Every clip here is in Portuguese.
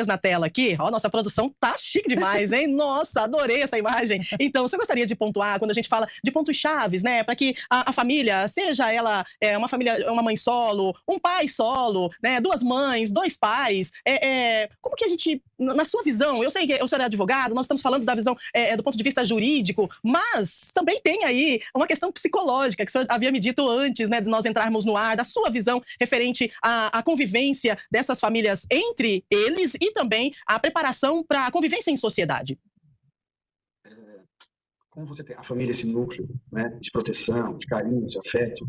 na tela aqui, ó, nossa produção tá chique demais, hein? Nossa, adorei essa imagem. Então, você gostaria de pontuar, quando a gente fala de pontos chaves, né, para que a família, seja ela uma família, uma mãe solo, um pai solo, né, duas mães, dois pais, como que a gente, na sua visão, eu sei que o senhor é advogado, nós estamos falando da visão do ponto de vista jurídico, mas também tem aí uma questão psicológica, que o senhor havia me dito antes, né, de nós entrarmos no ar, da sua visão referente à convivência dessas famílias entre eles e também a preparação para a convivência em sociedade. Como você tem a família, esse núcleo, né, de proteção, de carinho, de afeto,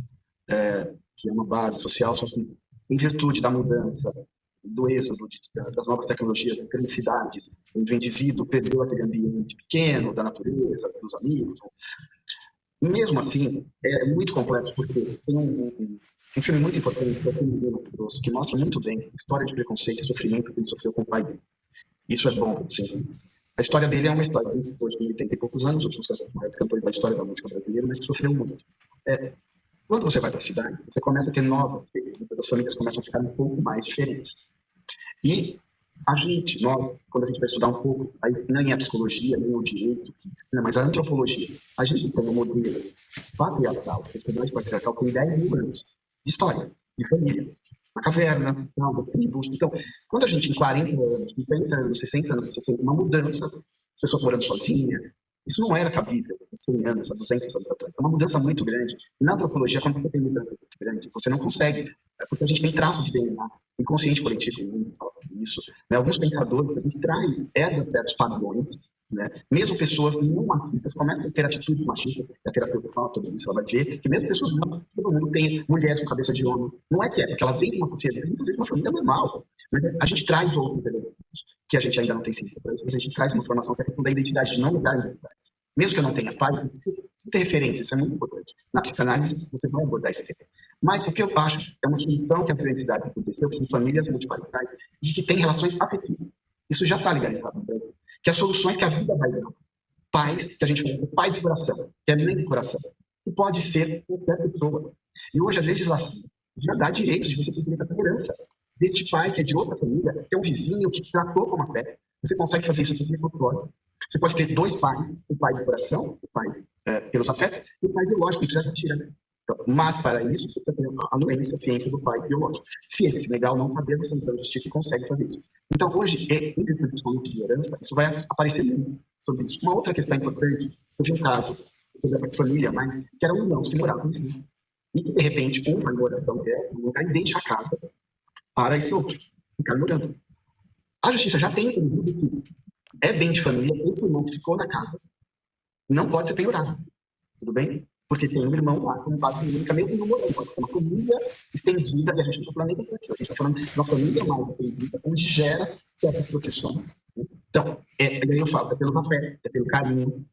que é uma base social, só que em virtude da mudança, do êxodo das novas tecnologias, das grandes cidades, onde o indivíduo perdeu aquele ambiente pequeno da natureza, dos amigos. Mesmo assim, é muito complexo, porque tem um filme muito importante, que é o filme do Mato Grosso, que mostra muito bem a história de preconceito e sofrimento que ele sofreu com o pai dele. Isso é bom, assim. A história dele é uma história de hoje, de 80 e poucos anos, um dos maiores cantores da história da música brasileira, mas que sofreu muito. Quando você vai para a cidade, você começa a ter novas experiências, as famílias começam a ficar um pouco mais diferentes. E nós, quando a gente vai estudar um pouco, aí nem a psicologia, nem o direito que ensina, mas a antropologia, a gente tem um modelo patriarcal, sociedade patriarcal, com 10 mil anos de história, de família. Na caverna, das tribos. Então, quando a gente, em 40 anos, 50 anos, 60 anos, você tem uma mudança, as pessoas morando sozinhas, isso não era cabível há 100 anos, há 200 anos atrás. É uma mudança muito grande. E na antropologia, quando você tem mudança muito grande, você não consegue, porque a gente tem traços de DNA, inconsciente coletivo, não fala sobre isso. Né? Alguns pensadores, a gente herda certos padrões, né? Mesmo pessoas não machistas começam a ter atitudes machistas, a terapeuta fala tudo isso, ela vai ver que mesmo pessoas não, todo mundo tem mulheres com cabeça de homem. Não é que porque ela vem de uma sociedade, muitas vezes uma família normal. Mas a gente traz outros elementos que a gente ainda não tem ciência para isso, mas a gente traz uma formação que é a questão da identidade, de não mudar a identidade. Mesmo que eu não tenha pai, você ter referência, isso é muito importante. Na psicanálise, você vai abordar esse tema. Mas o que eu acho é uma solução que a diversidade aconteceu, que são famílias multiparentais, de que tem relações afetivas. Isso já está legalizado no Brasil. Que as soluções que a vida vai dar, pais, que a gente fala, o pai do coração, que é mãe do coração, que pode ser qualquer pessoa. E hoje a legislação já dá direitos de você ter direito à herança deste pai que é de outra família, que é um vizinho que tratou como afeto. Você consegue fazer isso com o folclore. Você pode ter dois pais, o pai do coração, o pai pelos afetos, e o pai biológico, que precisa tirar. Então, mas, para isso, você tem a anuência, a ciência do pai biológico. Se legal não saber, você entra na justiça e consegue fazer isso. Então, hoje, em virtude de herança, isso vai aparecer muito sobre isso. Uma outra questão importante, eu vi um caso sobre essa família, mas que eram irmãos que moravam juntos. E que, de repente, um vai morar para um lugar e deixa a casa para esse outro ficar morando. A justiça já tem entendido que é bem de família, esse irmão que ficou na casa não pode ser penhorado, tudo bem? Porque tem um irmão lá com base única, mesmo não morando, pode ser uma família estendida, e a gente não está falando nem a gente está falando de uma família mais estendida, onde gera certas proteções. Então, e aí eu falo, é pelo afeto, é pelo carinho.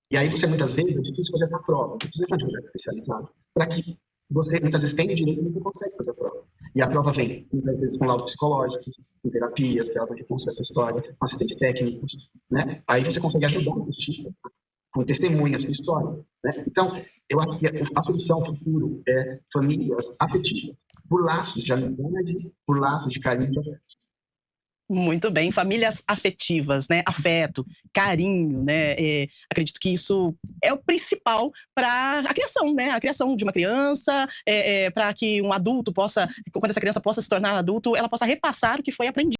E aí você, muitas vezes, é difícil fazer essa prova, você precisa de um advogado especializado, para que você, muitas vezes, tem o direito, mas não consegue fazer a prova. E a prova vem, muitas vezes, com laudos psicológicos, com terapias, que ela vai reconstruir essa história, com assistente técnico, né? Aí você consegue ajudar a justiça, com testemunhas, com histórias, né? Então, eu acho que a solução, o futuro, é famílias afetivas, por laços de amizade, por laços de carinho e de afeto. Muito bem, famílias afetivas, né? Afeto, carinho, né? Acredito que isso é o principal para a criação, né? A criação de uma criança, para que um adulto possa, quando essa criança possa se tornar adulto, ela possa repassar o que foi aprendido.